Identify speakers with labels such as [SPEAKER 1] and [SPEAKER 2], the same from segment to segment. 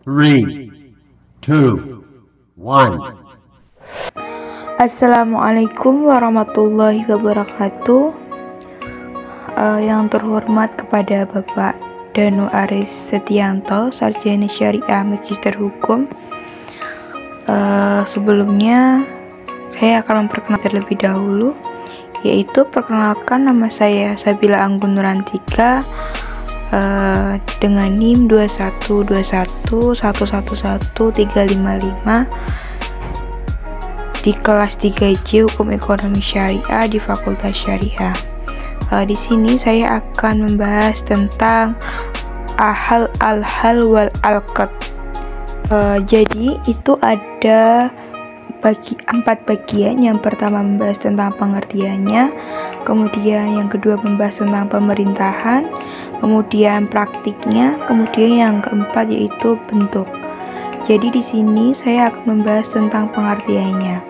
[SPEAKER 1] Three, two, one.
[SPEAKER 2] Assalamualaikum warahmatullahi wabarakatuh. Yang terhormat kepada Bapak Danu Aris Setianto, Sarjana Syariah Magister Hukum. Sebelumnya saya akan memperkenalkan terlebih dahulu, yaitu perkenalkan nama saya Sabila Anggun Nurantika dengan NIM 21211111355 di kelas 3J Hukum Ekonomi Syariah di Fakultas Syariah. Di sini saya akan membahas tentang al-hal wal aqd. Jadi itu ada empat bagian. Yang pertama membahas tentang pengertiannya, kemudian yang kedua membahas tentang pemerintahan, kemudian praktiknya, kemudian yang keempat yaitu bentuk. Jadi di sini saya akan membahas tentang pengertiannya.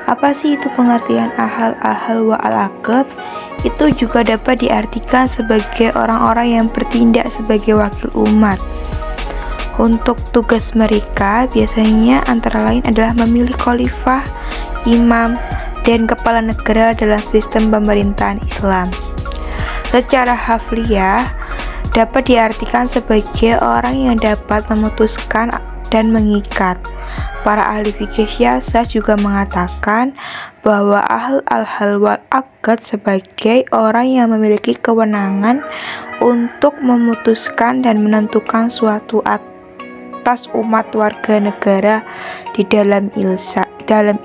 [SPEAKER 2] Apa sih itu pengertian ahal wa al-aqd? Itu juga dapat diartikan sebagai orang-orang yang bertindak sebagai wakil umat. Untuk tugas mereka biasanya antara lain adalah memilih khalifah, imam, dan kepala negara dalam sistem pemerintahan Islam. Secara hafliyah dapat diartikan sebagai orang yang dapat memutuskan dan mengikat. Para ahli fikih siyasah juga mengatakan bahwa al-hal wal aqd sebagai orang yang memiliki kewenangan untuk memutuskan dan menentukan suatu atas umat warga negara di dalam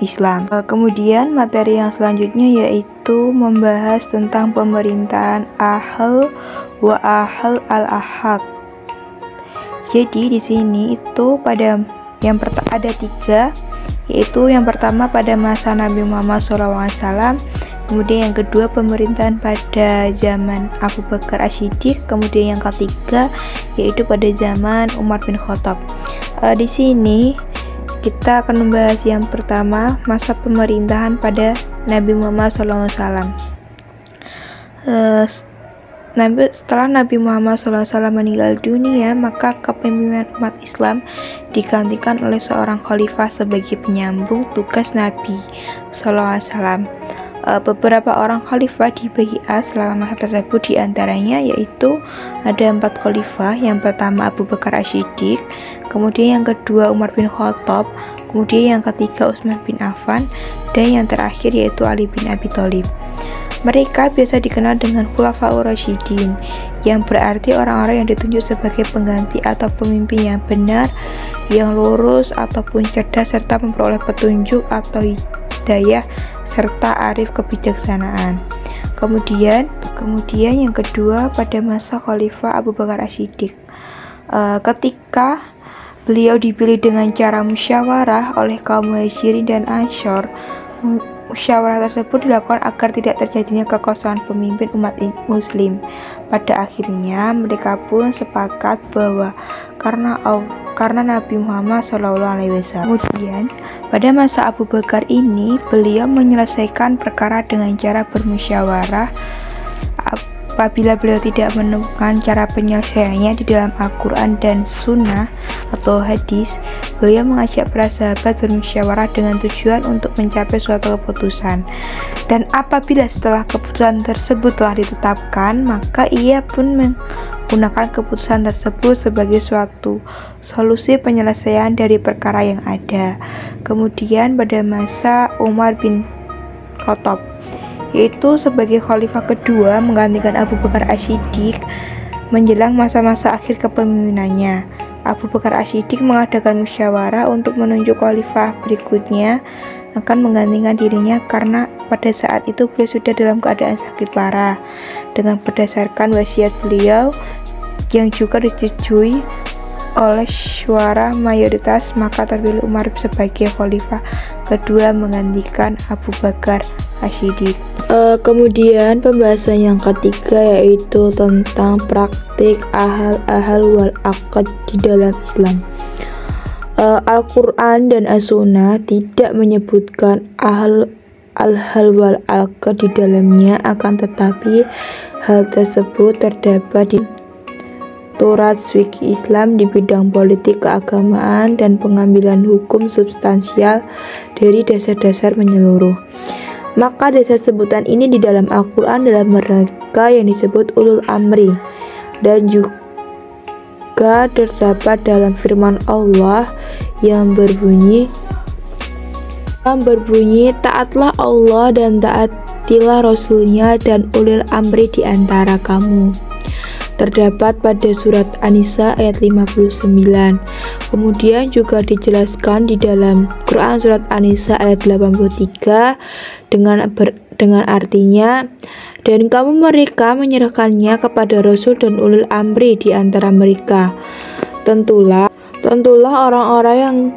[SPEAKER 2] Islam. Kemudian materi yang selanjutnya yaitu membahas tentang pemerintahan ahal wa ahal al-ahad. Jadi di sini itu ada tiga, yaitu yang pertama pada masa Nabi Muhammad SAW, kemudian yang kedua pemerintahan pada zaman Abu Bakar As-Siddiq, kemudian yang ketiga yaitu pada zaman Umar bin Khattab. Di sini kita akan membahas yang pertama, masa pemerintahan pada Nabi Muhammad SAW. Setelah Nabi Muhammad SAW meninggal dunia, maka kepemimpinan umat Islam digantikan oleh seorang khalifah sebagai penyambung tugas Nabi SAW. Beberapa orang khalifah di Bai'ah selama masa tersebut, diantaranya yaitu ada 4 khalifah. Yang pertama Abu Bakar As-Siddiq, kemudian yang kedua Umar bin Khattab, kemudian yang ketiga Utsman bin Affan, dan yang terakhir yaitu Ali bin Abi Thalib. Mereka biasa dikenal dengan Khulafaur Rasyidin, yang berarti orang-orang yang ditunjuk sebagai pengganti atau pemimpin yang benar, yang lurus ataupun cerdas, serta memperoleh petunjuk atau hidayah serta arif kebijaksanaan. Kemudian yang kedua pada masa Khalifah Abu Bakar As-Siddiq. Ketika beliau dipilih dengan cara musyawarah oleh kaum Muhajirin dan Anshar, musyawarah tersebut dilakukan agar tidak terjadinya kekosongan pemimpin umat muslim. Pada akhirnya mereka pun sepakat bahwa karena Nabi Muhammad SAW. Kemudian pada masa Abu Bakar ini beliau menyelesaikan perkara dengan cara bermusyawarah. Apabila beliau tidak menemukan cara penyelesaiannya di dalam Al-Quran dan Sunnah atau hadis, beliau mengajak para sahabat bermusyawarah dengan tujuan untuk mencapai suatu keputusan. Dan apabila setelah keputusan tersebut telah ditetapkan, maka ia pun menggunakan keputusan tersebut sebagai suatu solusi penyelesaian dari perkara yang ada. Kemudian pada masa Umar bin Khattab, yaitu sebagai khalifah kedua menggantikan Abu Bakar As-Siddiq menjelang masa-masa akhir kepemimpinannya. Abu Bakar As-Siddiq mengadakan musyawarah untuk menunjuk khalifah berikutnya akan menggantikan dirinya, karena pada saat itu beliau sudah dalam keadaan sakit parah. Dengan berdasarkan wasiat beliau yang juga disetujui oleh suara mayoritas, maka terpilih Umar sebagai khalifah kedua menggantikan Abu Bakar As-Siddiq. Kemudian pembahasan yang ketiga yaitu tentang praktik ahal wal aqd di dalam Islam. Al-Quran dan As-Sunnah tidak menyebutkan al-hal wal aqd di dalamnya, akan tetapi hal tersebut terdapat di strukturat fikih Islam di bidang politik keagamaan dan pengambilan hukum substansial dari dasar-dasar menyeluruh. Maka dasar sebutan ini di dalam Al-Quran dalam mereka yang disebut ulul amri, dan juga terdapat dalam firman Allah yang berbunyi taatlah Allah dan taatilah Rasulnya dan ulil amri di antara kamu. Terdapat pada surat An-Nisa ayat 59. Kemudian juga dijelaskan di dalam Quran surat An-Nisa ayat 83 dengan artinya, dan kamu mereka menyerahkannya kepada Rasul dan ulil amri di antara mereka. Tentulah orang-orang yang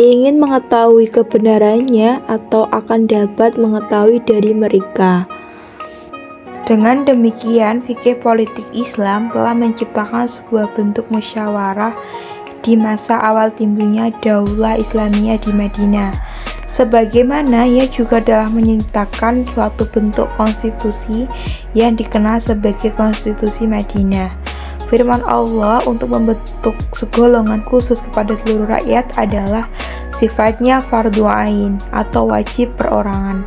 [SPEAKER 2] ingin mengetahui kebenarannya atau akan dapat mengetahui dari mereka. Dengan demikian, fikih politik Islam telah menciptakan sebuah bentuk musyawarah di masa awal timbulnya Daulah Islamiyah di Madinah. Sebagaimana ia juga telah menciptakan suatu bentuk konstitusi yang dikenal sebagai konstitusi Madinah. Firman Allah untuk membentuk segolongan khusus kepada seluruh rakyat adalah sifatnya fardhu ain atau wajib perorangan.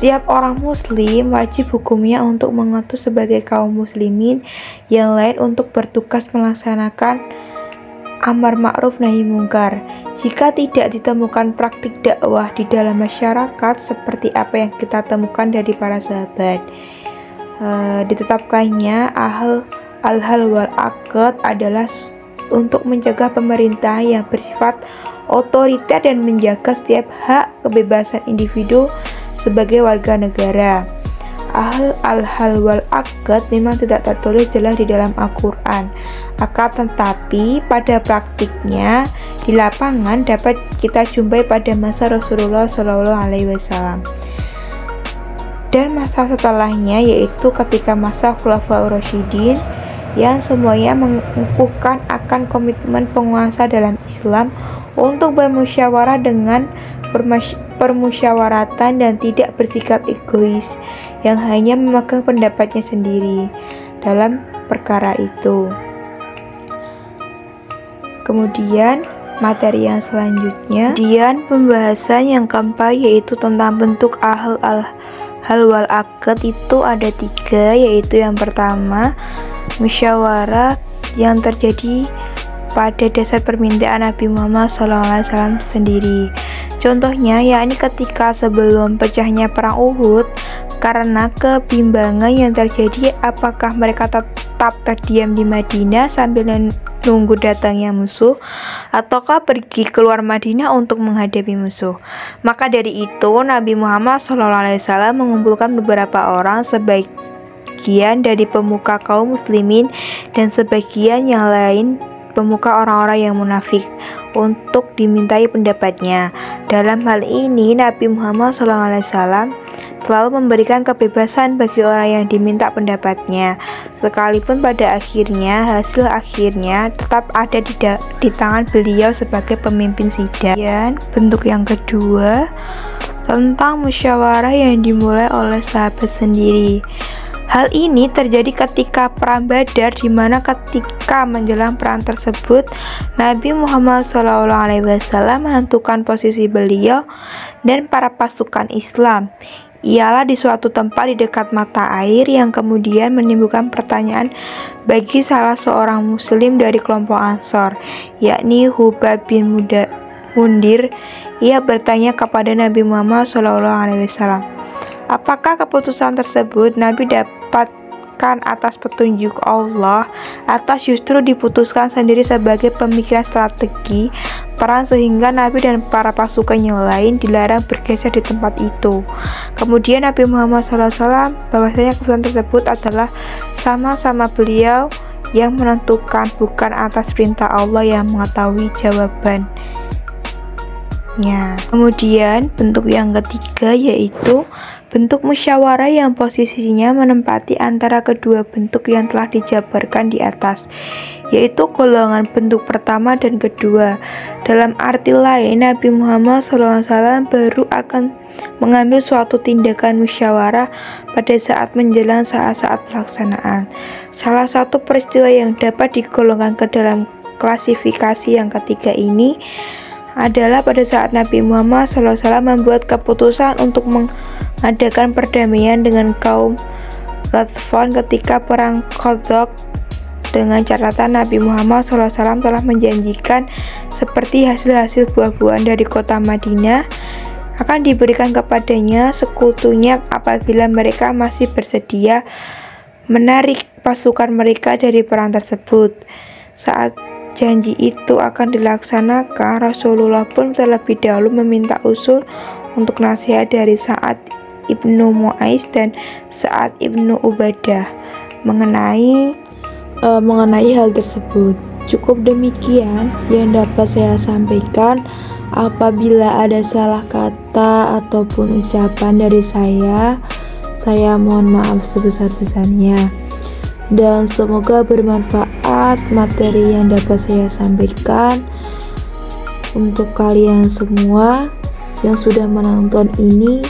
[SPEAKER 2] Setiap orang muslim wajib hukumnya untuk mengutus sebagai kaum muslimin yang lain untuk bertugas melaksanakan amar ma'ruf nahi mungkar. Jika tidak ditemukan praktik dakwah di dalam masyarakat seperti apa yang kita temukan dari para sahabat, ditetapkannya al-hal wal aqd adalah untuk mencegah pemerintah yang bersifat otoriter dan menjaga setiap hak kebebasan individu sebagai warga negara. Al-hal wal aqd memang tidak tertulis jelas di dalam Al-Quran, akan tetapi pada praktiknya di lapangan dapat kita jumpai pada masa Rasulullah SAW dan masa setelahnya, yaitu ketika masa Khulafaur Rasyidin, yang semuanya mengukuhkan akan komitmen penguasa dalam Islam untuk bermusyawarah dengan permusyawaratan dan tidak bersikap egois yang hanya memegang pendapatnya sendiri dalam perkara itu. Kemudian materi yang selanjutnya, pembahasan yang keempat yaitu tentang bentuk al-hal wal aqd itu ada 3, yaitu yang pertama musyawarah yang terjadi pada dasar permintaan Nabi Muhammad SAW sendiri. Contohnya yakni ketika sebelum pecahnya perang Uhud, karena kebimbangan yang terjadi apakah mereka tetap terdiam di Madinah sambil menunggu datangnya musuh ataukah pergi keluar Madinah untuk menghadapi musuh. Maka dari itu Nabi Muhammad SAW mengumpulkan beberapa orang, sebagian dari pemuka kaum muslimin dan sebagian yang lain pemuka orang-orang yang munafik, untuk dimintai pendapatnya. Dalam hal ini Nabi Muhammad SAW selalu memberikan kebebasan bagi orang yang diminta pendapatnya, sekalipun pada hasil akhirnya tetap ada di tangan beliau sebagai pemimpin sidang. Dan bentuk yang kedua tentang musyawarah yang dimulai oleh sahabat sendiri. Hal ini terjadi ketika perang Badar, di mana ketika menjelang perang tersebut Nabi Muhammad SAW menentukan posisi beliau dan para pasukan Islam ialah di suatu tempat di dekat mata air, yang kemudian menimbulkan pertanyaan bagi salah seorang muslim dari kelompok Ansor, yakni Hubab bin Mundir. Ia bertanya kepada Nabi Muhammad SAW, apakah keputusan tersebut Nabi dapatkan atas petunjuk Allah atau justru diputuskan sendiri sebagai pemikiran strategi perang sehingga Nabi dan para pasukan yang lain dilarang bergeser di tempat itu. Kemudian Nabi Muhammad SAW bahwasanya keputusan tersebut adalah sama-sama beliau yang menentukan, bukan atas perintah Allah yang mengetahui jawabannya. Kemudian bentuk yang ketiga yaitu bentuk musyawarah yang posisinya menempati antara kedua bentuk yang telah dijabarkan di atas, yaitu golongan bentuk pertama dan kedua. Dalam arti lain, Nabi Muhammad SAW baru akan mengambil suatu tindakan musyawarah pada saat menjelang saat-saat pelaksanaan. Salah satu peristiwa yang dapat digolongkan ke dalam klasifikasi yang ketiga ini adalah pada saat Nabi Muhammad SAW membuat keputusan untuk mengadakan perdamaian dengan kaum Ghatfan ketika perang Khandaq, dengan catatan Nabi Muhammad SAW telah menjanjikan seperti hasil-hasil buah-buahan dari kota Madinah akan diberikan kepadanya sekutunya apabila mereka masih bersedia menarik pasukan mereka dari perang tersebut. Saat janji itu akan dilaksanakan, Rasulullah pun terlebih dahulu meminta usul untuk nasihat dari Sa'ad ibnu Mu'aiz dan Sa'ad ibnu Ubadah mengenai hal tersebut. Cukup demikian yang dapat saya sampaikan. Apabila ada salah kata ataupun ucapan dari saya mohon maaf sebesar-besarnya. Dan semoga bermanfaat materi yang dapat saya sampaikan untuk kalian semua yang sudah menonton ini.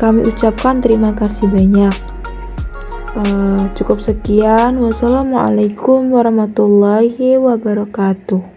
[SPEAKER 2] Kami ucapkan terima kasih banyak. Cukup sekian. Wassalamualaikum warahmatullahi wabarakatuh.